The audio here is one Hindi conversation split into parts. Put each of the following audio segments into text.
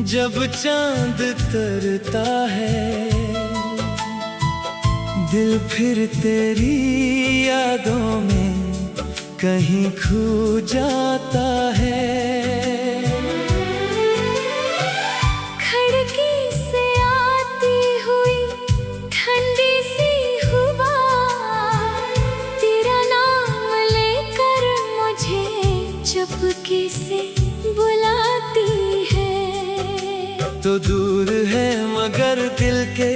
जब चांद तरता है दिल फिर तेरी यादों में कहीं खो जाता है। खिड़की से आती हुई ठंडी सी हवा तेरा नाम लेकर मुझे चुपके से बुलाती है। तो दूर है मगर दिल के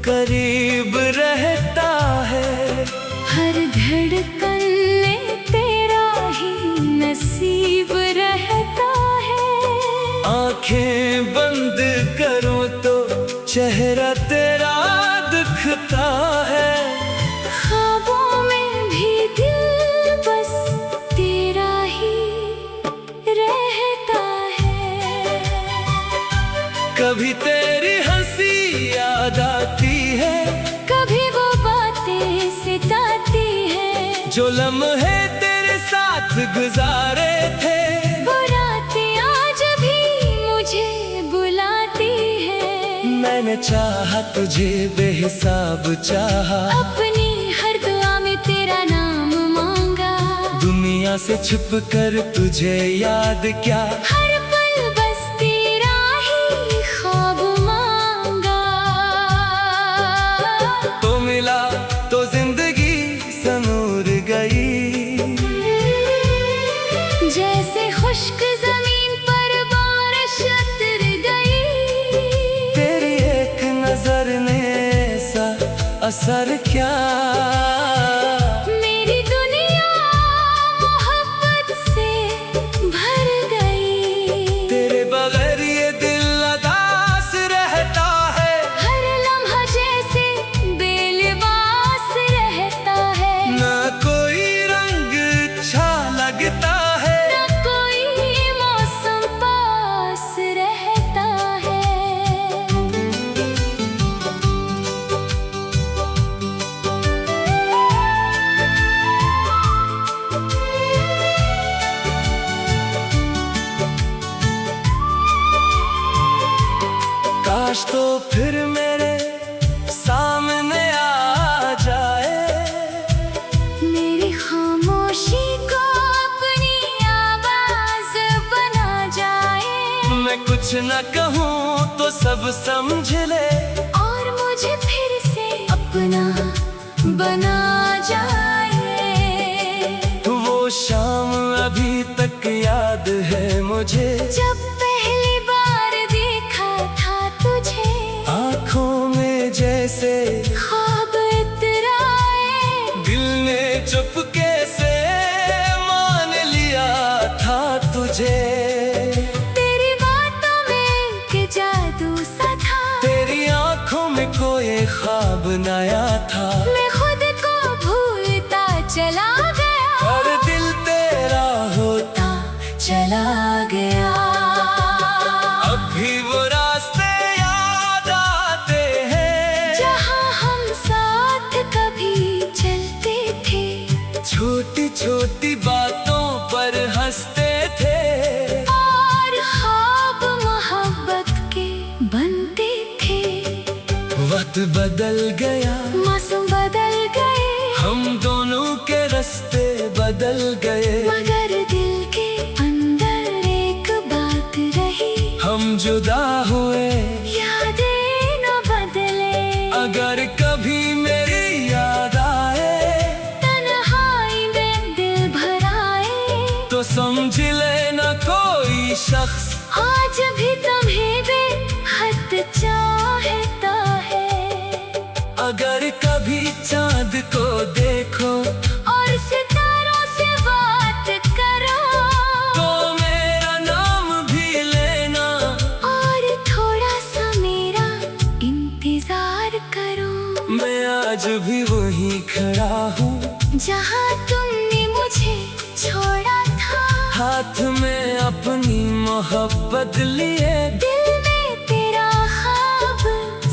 करीब रहता है। हर धड़कन में तेरा ही नसीब रहता है। आंखें बंद करो तो चेहरा तेरा दिखता है। ख्वाबों में भी दिल बस तेरा ही रहता है। कभी तेरी हंसी याद आती है, कभी वो बातें सिताती है जो लम्हे तेरे साथ गुजारे थे। वो रातें आज भी मुझे बुलाती है। मैंने चाहा तुझे बेहिसाब चाहा, अपनी हर दुआ में तेरा नाम मांगा। दुनिया से छुप कर तुझे याद क्या, हर पल बस तेरा ही ख्वाब मांगा। तो मिला तो जिंदगी संूर गई। जैसे खुश्क जमीन पर बारिश उतर गई। तेरी एक नजर ने ऐसा असर क्या, मेरी दुनिया मोहब्बत से भर गई। तेरे बगैर ये दिल अदास रहता है। हर लम्हा जैसे बेलिबास रहता है। ना कोई रंग अच्छा लगता है, न कोई मौसम पास रहता है। काश तो फिर मेरे सामने आ जाए। मेरी खामोशी को अपनी आवाज बना जाए। मैं कुछ न कहूँ तो सब समझ ले, और मुझे फिर से अपना बना जाए। वो शाम अभी तक याद है मुझे, जब पहली बार देखा था तुझे। आँखों में जैसे ख्वाब इतराए। दिल ने चुपके से मान लिया था तुझे। तेरी बातों में के जादू सा था। तेरी आँखों में कोई ख्वाब नया था। मैं खुद को भूलता चला गया, और दिल तेरा होता चला गया। अब भी वो रास्ते याद आते हैं, जहाँ हम साथ कभी चलते थे। छोटी छोटी बातों पर हंसते थे। और ख्वाब मोहब्बत के बनते थे। वक्त बदल गया, मौसम बदल गए। हम दोनों के रास्ते बदल गए। मगर दिल के अंदर एक बात रही। हम जुदा हुए, यादें न बदले। अगर कभी मेरी याद आए तन्हाई में दिल भराए। तो समझ लेना कोई शख्स आज भी तुम्हें बेहद चाहता है। अगर कभी चांद को देखो और सितारों से बात करो। तो मेरा नाम भी लेना, और थोड़ा सा मेरा इंतजार करो। मैं आज भी वहीं खड़ा हूँ जहाँ तुमने मुझे छोड़ा था। हाथ में अपनी मोहब्बत लिए। दिल में तेरा ख्वाब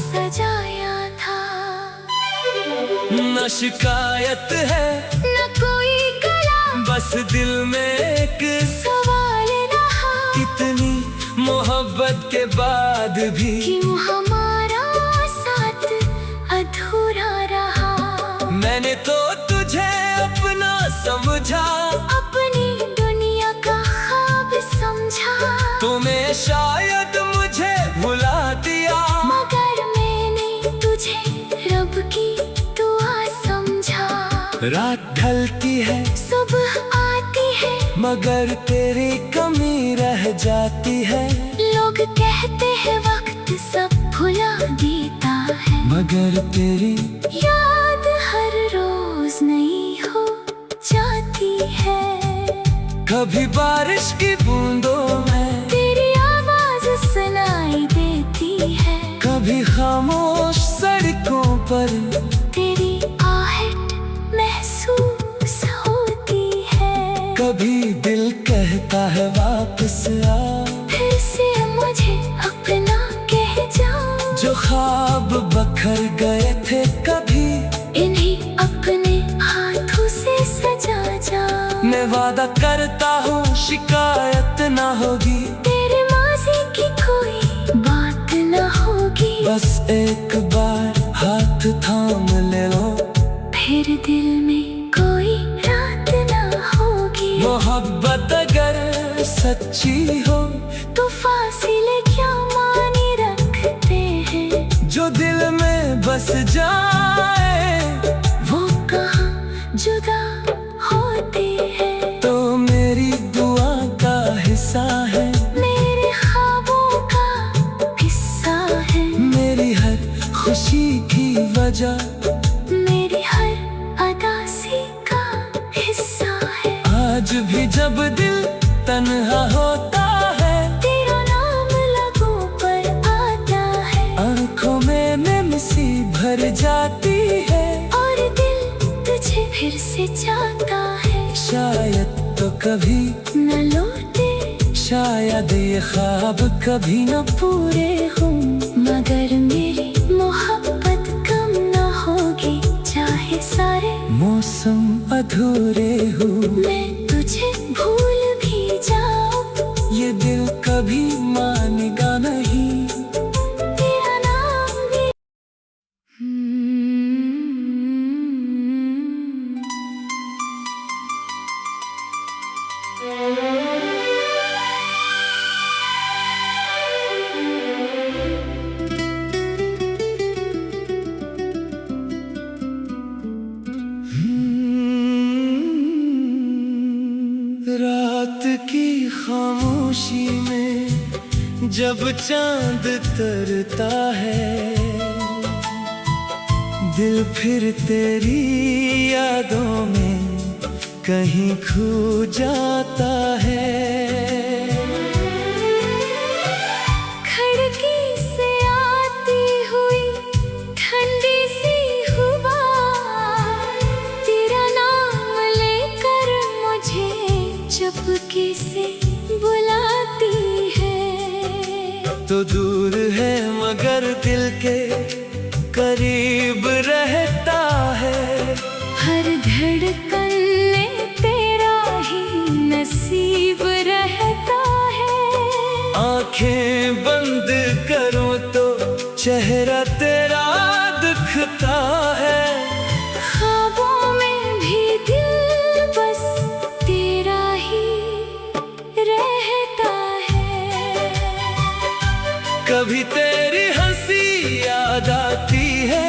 सजाया था। न शिकायत है न कोई कलाम, बस दिल में एक सवाल रहा। इतनी मोहब्बत के बाद भी क्यों हमारा साथ अधूरा रहा। मैंने तो तुझे अपना समझा, अपनी दुनिया का ख्वाब समझा। तुम्हें शायद मुझे भुला दिया, मगर मैंने तुझे रब की दुआ समझा। रात ढलती है सुबह आती है, मगर तेरी कमी रह जाती है। लोग कहते हैं वक्त सब भुला देता है, मगर तेरी याद हर रोज नई हो जाती है। कभी बारिश की बूंदों में तेरी आवाज सुनाई देती है, कभी खामोश सड़कों पर तेरी आहट महसूस होती है। कभी दिल कहता है वापस आ, फिर से मुझे अपना कह जाओ। जो ख्वाब बखर गए थे कभी इन्हीं अपने हाथों से सजा जाओ। मैं वादा करता हूँ शिकायत ना होगी, तेरे माजी की कोई बात न होगी। बस एक बार हाथ थाम ले लो, फिर दिल में कोई रात न होगी। मोहब्बत अगर सच्ची हो तो फासिले क्या मानी रखते हैं। जो दिल में बस जाए वो कहाँ जुदा होते हैं। तो मेरी दुआ का हिस्सा है, मेरे ख्वाबों का हिस्सा है। मेरी हर खुशी की वजह, मेरी हर अदासी का हिस्सा है। आज भी जब दिल तन्हा होता है, तेरा नाम लबों पर आता है। आंखों में नमसी भर जाती है, और दिल तुझे फिर से चाहता है। शायद तो कभी न लौटे, शायद ये ख्वाब कभी न पूरे हूँ, मगर मेरी मोहब्बत कम न होगी। चाहे सारे मौसम अधूरे हो, मैं तुझे भूल भी जाऊं, ये दिल कभी मानेगा नहीं। तेरा नाम भी रात की खामोशी में जब चांद तरता है, दिल फिर तेरी यादों में कहीं खो जाता है। खिड़की से आती हुई ठंडी सी हवा, तेरा नाम लेकर मुझे चुपके से बुलाती है। तो दूर है मगर दिल के करीब रहता है, हर धड़कन में तेरा ही नसीब रहता है। आंखें बंद करो तो चेहरा तेरा दिखता है, ख्वाबों में भी दिल बस तेरा ही रहता है। कभी तेरी हंसी याद आती है,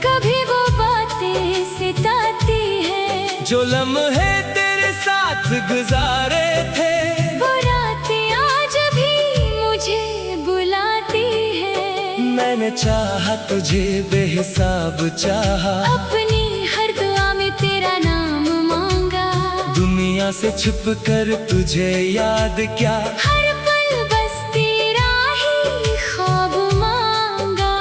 कभी वो बातें सिताती है। जो लम्हे तेरे साथ गुजारे थे, वो रातें आज भी मुझे बुलाती है। मैंने चाहा तुझे बेहिसाब चाहा, अपनी हर दुआ में तेरा नाम मांगा। दुनिया से छुप कर तुझे याद क्या, हर पल बस तेरा ही ख्वाब मांगा।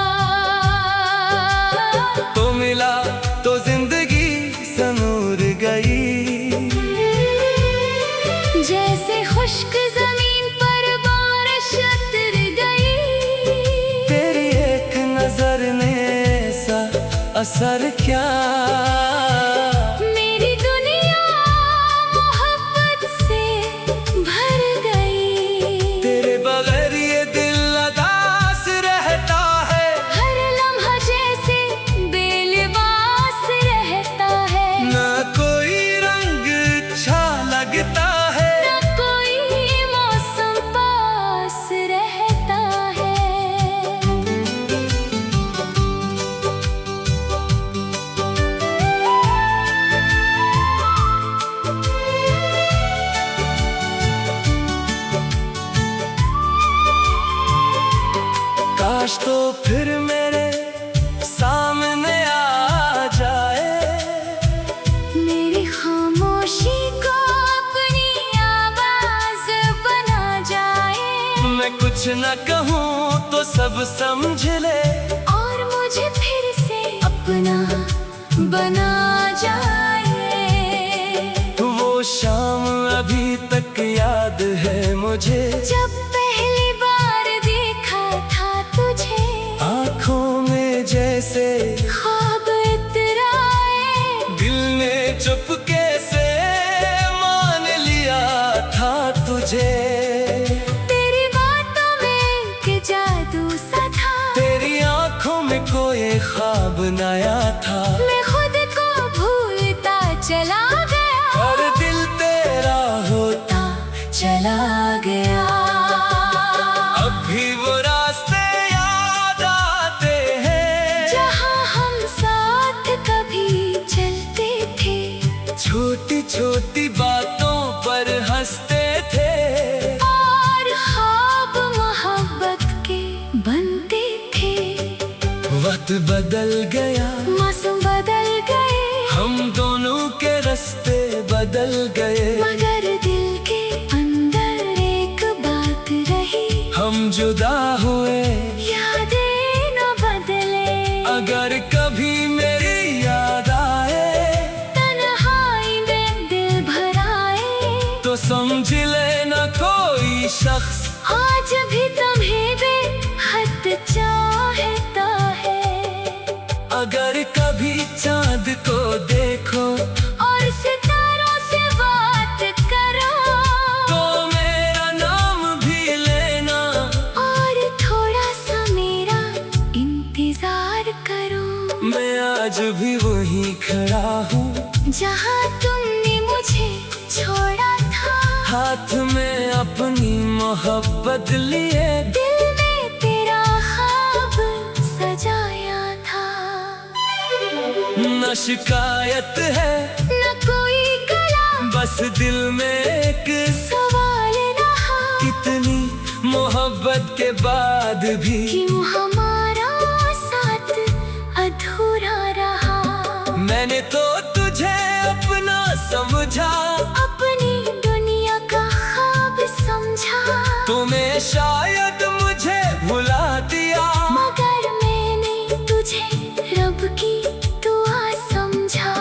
तो मिला तो जिंदगी संूर गई, जैसे खुश्क जमीन पर बारिश उतर गई। तेरी एक नजर ने ऐसा असर क्या, मेरी दुनिया मोहब्बत से भर गई। तेरे बगैर कुछ न कहूँ तो सब समझ ले, और मुझे फिर से अपना बना जाए। वो शाम अभी तक याद है मुझे, जब पहली बार देखा था तुझे, आँखों में जैसे ख्वाब इतराए। दिल ने चुपके से मान लिया था तुझे। तेरी बातों में के जादू सा था, तेरी आँखों में कोई ख्वाब नया था। मैं खुद को भूलता चला गया, और दिल तेरा होता चला गया। अब भी वो रास्ते याद आते हैं, जहाँ हम साथ कभी चलते थे, छोटी छोटी बातों पर हंसते थे, और ख्वाब मोहब्बत के बनते थे। वक्त बदल गया, मौसम बदल गए, हम दोनों के रास्ते बदल गए, मगर दिल के अंदर एक बात रही। हम जुदा हुए, यादें न बदले। अगर कभी मेरी याद आए, तन्हाई में दिल भर आए, तो समझ लेना कोई शख्स आज भी तुम्हें बेहद चाहता है। अगर कभी चांद को देखो, और सितारों से बात करो, तो मेरा नाम भी लेना, और थोड़ा सा मेरा इंतजार करो। मैं आज भी वहीं खड़ा हूँ, जहाँ तुमने मुझे छोड़ा था, हाथ में अपनी मोहब्बत लिए, दिल में तेरा ख्वाब सजाया था। न शिकायत है न कोई गला, बस दिल में एक सवाल रहा, इतनी मोहब्बत के बाद भी क्यों हमारा साथ अधूरा रहा। मैंने तो तुझे अपना समझा, अपनी दुनिया का ख्वाब समझा, तुम्हें शायद मुझे भुला दिया, मगर मैंने तुझे रब की दुआ समझा।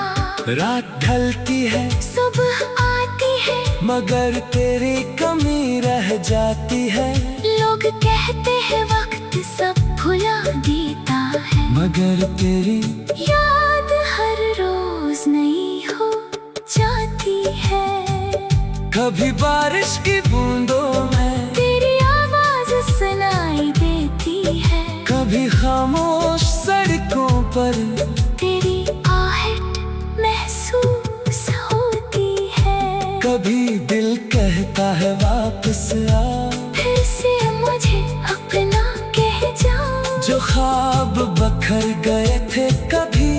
रात ढलती है, सुबह आती है, मगर तेरी कमी रह जाती है, लोग कहते हैं वक्त सब भुला देता है, मगर तेरी याद हर रोज नई हो जाती है। कभी बारिश की बूंदों में, तेरी आवाज सुनाई देती है, कभी खामोश सड़कों पर, तेरी आहट महसूस होती है। कभी दिल कहता है वापस आ, फिर से मुझे अपना कह जाओ, जो ख्वाब बखर गए थे कभी,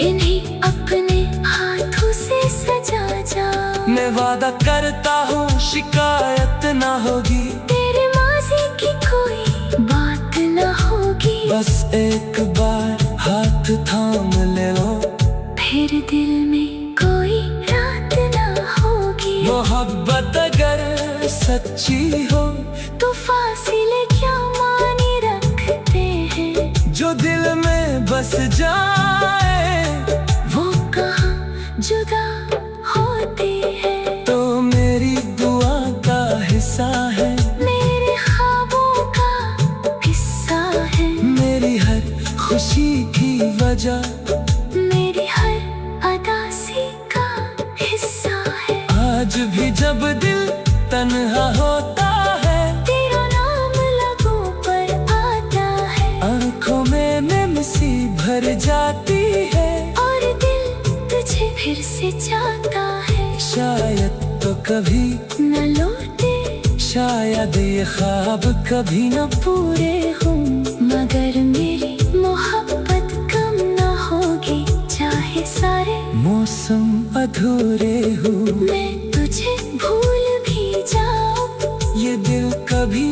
इन्हीं अपने हाथों से सजा जाओ। मैं वादा करता हूँ शिकायत ना होगी, तेरे माजी की कोई बात न होगी, बस एक बार हाथ थाम ले लो, फिर दिल में कोई रात न होगी। मोहब्बत अगर सच्ची हो, तो फासिले क्या मानी रखते हैं, जो दिल में बस जाए, वो कहाँ जुदा होते हैं। तो मेरी दुआ का हिस्सा है, मेरे ख्वाबों का किस्सा है, मेरी हर खुशी की वजह, मेरी हर अदासी का हिस्सा है। आज भी जब दिल तन्हा होता है, तेरा नाम लबों पर आता है, आँखों में नम सी भर जाती है, और दिल तुझे फिर से चाहता है। शायद तो कभी न लौटे, शायद ये ख्वाब कभी न पूरे हूँ, मगर मेरी मोहब्बत कम न होगी, चाहे सारे मौसम अधूरे हो। मैं तुझे भूल भी जाऊं, ये दिल कभी